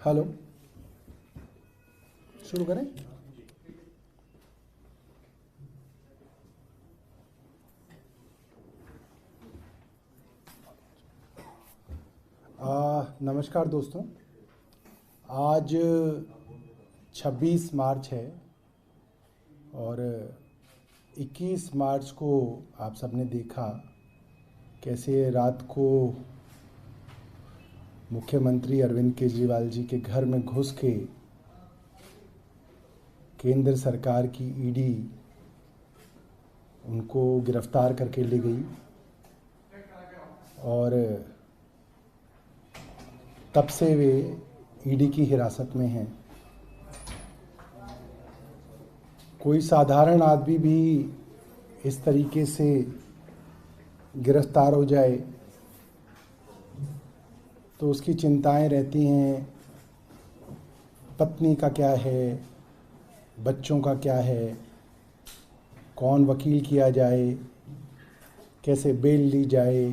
Hello, शुरू करें। नमस्कार दोस्तों, आज 26 मार्च है और 21 मार्च को आप सबने देखा कैसे रात को मुख्यमंत्री अरविंद केजरीवाल जी के घर में घुस के केंद्र सरकार की ईडी उनको गिरफ्तार करके ले गई और तब से वे ईडी की हिरासत में हैं। कोई साधारण आदमी भी इस तरीके से गिरफ्तार हो जाए तो उसकी चिंताएं रहती हैं, पत्नी का क्या है, बच्चों का क्या है, कौन वकील किया जाए, कैसे बेल ली जाए,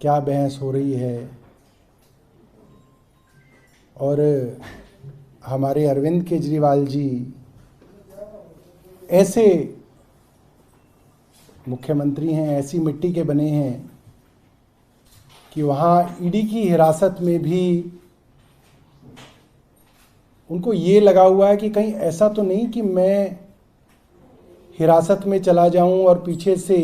क्या बहस हो रही है। और हमारे अरविंद केजरीवाल जी ऐसे मुख्यमंत्री हैं, ऐसी मिट्टी के बने हैं कि वहाँ ईडी की हिरासत में भी उनको ये लगा हुआ है कि कहीं ऐसा तो नहीं कि मैं हिरासत में चला जाऊं और पीछे से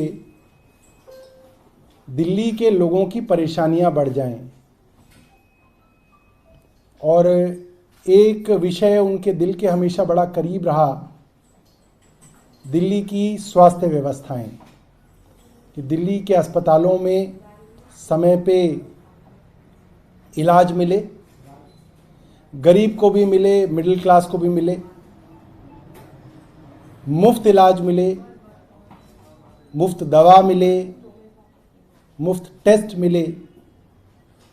दिल्ली के लोगों की परेशानियां बढ़ जाएं। और एक विषय उनके दिल के हमेशा बड़ा करीब रहा, दिल्ली की स्वास्थ्य व्यवस्थाएं, कि दिल्ली के अस्पतालों में समय पे इलाज मिले, गरीब को भी मिले, मिडिल क्लास को भी मिले, मुफ्त इलाज मिले, मुफ्त दवा मिले, मुफ्त टेस्ट मिले।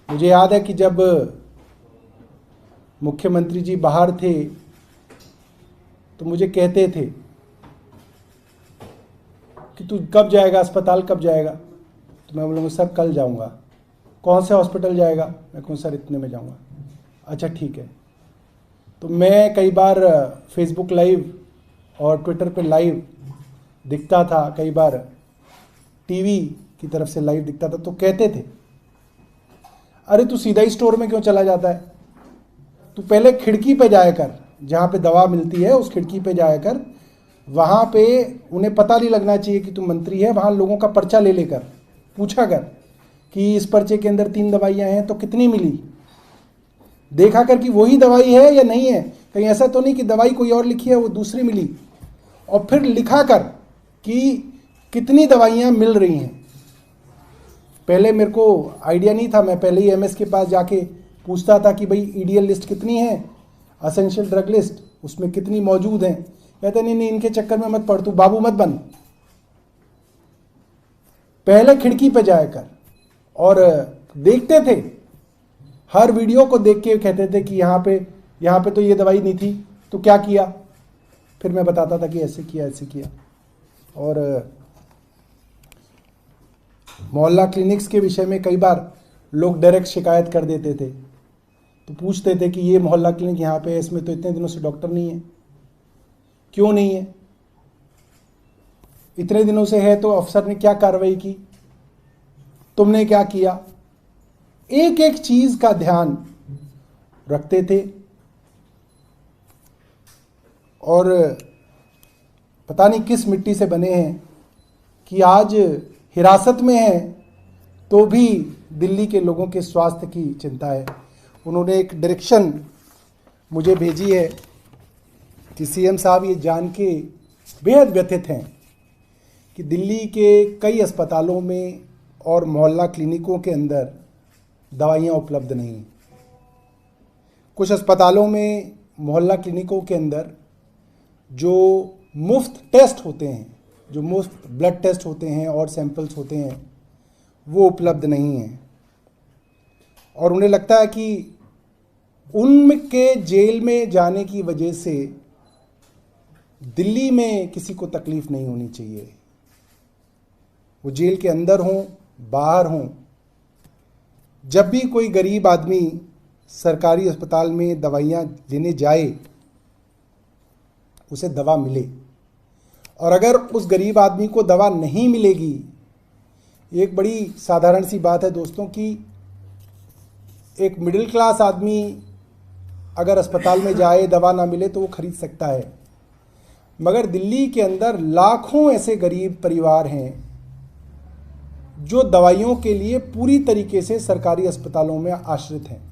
मुझे याद है कि जब मुख्यमंत्री जी बाहर थे तो मुझे कहते थे कि तू कब जाएगा अस्पताल, कब जाएगा? तो मैं बोलूँगा सर कल जाऊँगा। कौन से हॉस्पिटल जाएगा? मैं कहूँ सर इतने में जाऊँगा। अच्छा ठीक है। तो मैं कई बार फेसबुक लाइव और ट्विटर पे लाइव दिखता था, कई बार टीवी की तरफ से लाइव दिखता था, तो कहते थे अरे तू सीधा ही स्टोर में क्यों चला जाता है, तू पहले खिड़की पे जाया कर, जहाँ पे दवा मिलती है उस खिड़की पे जाया कर, वहाँ पे उन्हें पता नहीं लगना चाहिए कि तू मंत्री है, वहाँ लोगों का पर्चा ले लेकर पूछा कर कि इस पर्चे के अंदर 3 दवाइयाँ हैं तो कितनी मिली, देखा कर कि वही दवाई है या नहीं है, कहीं ऐसा तो नहीं कि दवाई कोई और लिखी है वो दूसरी मिली, और फिर लिखा कर कि कितनी दवाइयाँ मिल रही हैं। पहले मेरे को आइडिया नहीं था, मैं पहले ही एमएस के पास जाके पूछता था कि भाई ईडीएल लिस्ट कितनी है, असेंशियल ड्रग लिस्ट, उसमें कितनी मौजूद हैं। कहते नहीं इनके चक्कर में मत पड़, तू बाबू मत बन, पहले खिड़की पे जाया कर। और देखते थे, हर वीडियो को देख के कहते थे कि यहाँ पे तो ये दवाई नहीं थी, तो क्या किया? फिर मैं बताता था कि ऐसे किया, ऐसे किया। और मोहल्ला क्लिनिक्स के विषय में कई बार लोग डायरेक्ट शिकायत कर देते थे, तो पूछते थे कि ये मोहल्ला क्लिनिक यहाँ पे है, इसमें तो इतने दिनों से डॉक्टर नहीं है, क्यों नहीं है? इतने दिनों से है तो अफसर ने क्या कार्रवाई की, तुमने क्या किया? एक एक चीज का ध्यान रखते थे। और पता नहीं किस मिट्टी से बने हैं कि आज हिरासत में है तो भी दिल्ली के लोगों के स्वास्थ्य की चिंता है। उन्होंने एक डायरेक्शन मुझे भेजी है कि सीएम साहब ये जान के बेहद व्यथित हैं कि दिल्ली के कई अस्पतालों में और मोहल्ला क्लिनिकों के अंदर दवाइयाँ उपलब्ध नहीं। कुछ अस्पतालों में, मोहल्ला क्लिनिकों के अंदर जो मुफ्त टेस्ट होते हैं, जो मुफ्त ब्लड टेस्ट होते हैं और सैंपल्स होते हैं, वो उपलब्ध नहीं हैं। और उन्हें लगता है कि उनके जेल में जाने की वजह से दिल्ली में किसी को तकलीफ नहीं होनी चाहिए। वो जेल के अंदर हों, बाहर हों, जब भी कोई गरीब आदमी सरकारी अस्पताल में दवाइयाँ लेने जाए उसे दवा मिले, और अगर उस गरीब आदमी को दवा नहीं मिलेगी, एक बड़ी साधारण सी बात है दोस्तों कि एक मिडिल क्लास आदमी अगर अस्पताल में जाए, दवा ना मिले तो वो खरीद सकता है, मगर दिल्ली के अंदर लाखों ऐसे गरीब परिवार हैं जो दवाइयों के लिए पूरी तरीके से सरकारी अस्पतालों में आश्रित हैं।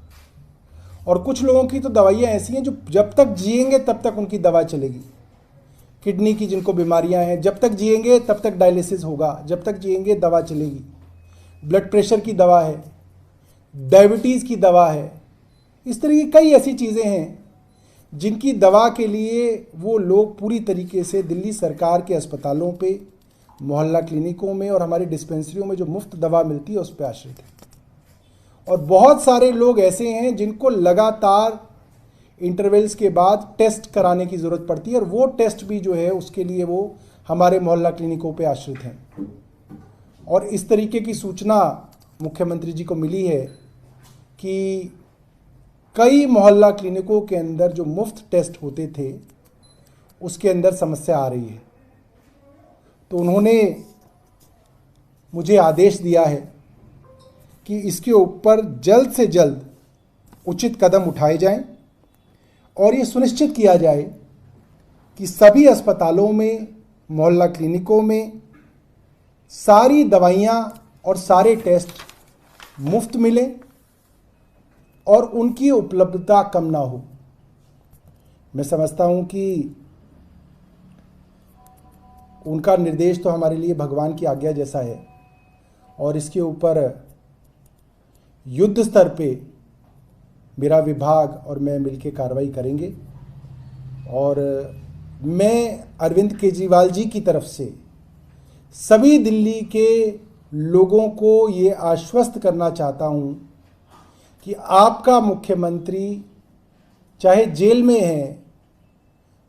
और कुछ लोगों की तो दवाइयाँ ऐसी हैं जो जब तक जिएंगे तब तक उनकी दवा चलेगी। किडनी की जिनको बीमारियां हैं, जब तक जिएंगे तब तक डायलिसिस होगा, जब तक जिएंगे दवा चलेगी। ब्लड प्रेशर की दवा है, डायबिटीज़ की दवा है, इस तरह की कई ऐसी चीज़ें हैं जिनकी दवा के लिए वो लोग पूरी तरीके से दिल्ली सरकार के अस्पतालों पे, मोहल्ला क्लिनिकों में और हमारी डिस्पेंसरियों में जो मुफ्त दवा मिलती है उस पर आश्रित है। और बहुत सारे लोग ऐसे हैं जिनको लगातार इंटरवल्स के बाद टेस्ट कराने की ज़रूरत पड़ती है, और वो टेस्ट भी जो है उसके लिए वो हमारे मोहल्ला क्लिनिकों पे आश्रित हैं। और इस तरीके की सूचना मुख्यमंत्री जी को मिली है कि कई मोहल्ला क्लिनिकों के अंदर जो मुफ्त टेस्ट होते थे उसके अंदर समस्या आ रही है। तो उन्होंने मुझे आदेश दिया है कि इसके ऊपर जल्द से जल्द उचित कदम उठाए जाएं और ये सुनिश्चित किया जाए कि सभी अस्पतालों में, मोहल्ला क्लिनिकों में सारी दवाइयाँ और सारे टेस्ट मुफ्त मिले और उनकी उपलब्धता कम ना हो। मैं समझता हूँ कि उनका निर्देश तो हमारे लिए भगवान की आज्ञा जैसा है, और इसके ऊपर युद्ध स्तर पे मेरा विभाग और मैं मिलकर कार्रवाई करेंगे। और मैं अरविंद केजरीवाल जी की तरफ से सभी दिल्ली के लोगों को ये आश्वस्त करना चाहता हूँ कि आपका मुख्यमंत्री चाहे जेल में है,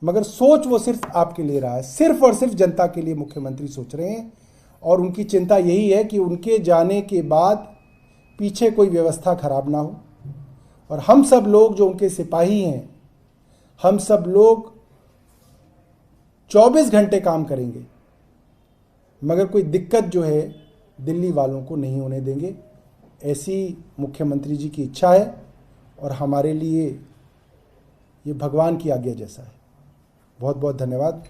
मगर सोच वो सिर्फ आपके लिए रहा है, सिर्फ और सिर्फ जनता के लिए मुख्यमंत्री सोच रहे हैं। और उनकी चिंता यही है कि उनके जाने के बाद पीछे कोई व्यवस्था खराब ना हो। और हम सब लोग जो उनके सिपाही हैं, हम सब लोग 24 घंटे काम करेंगे, मगर कोई दिक्कत जो है दिल्ली वालों को नहीं होने देंगे। ऐसी मुख्यमंत्री जी की इच्छा है और हमारे लिए ये भगवान की आज्ञा जैसा है। बहुत बहुत धन्यवाद।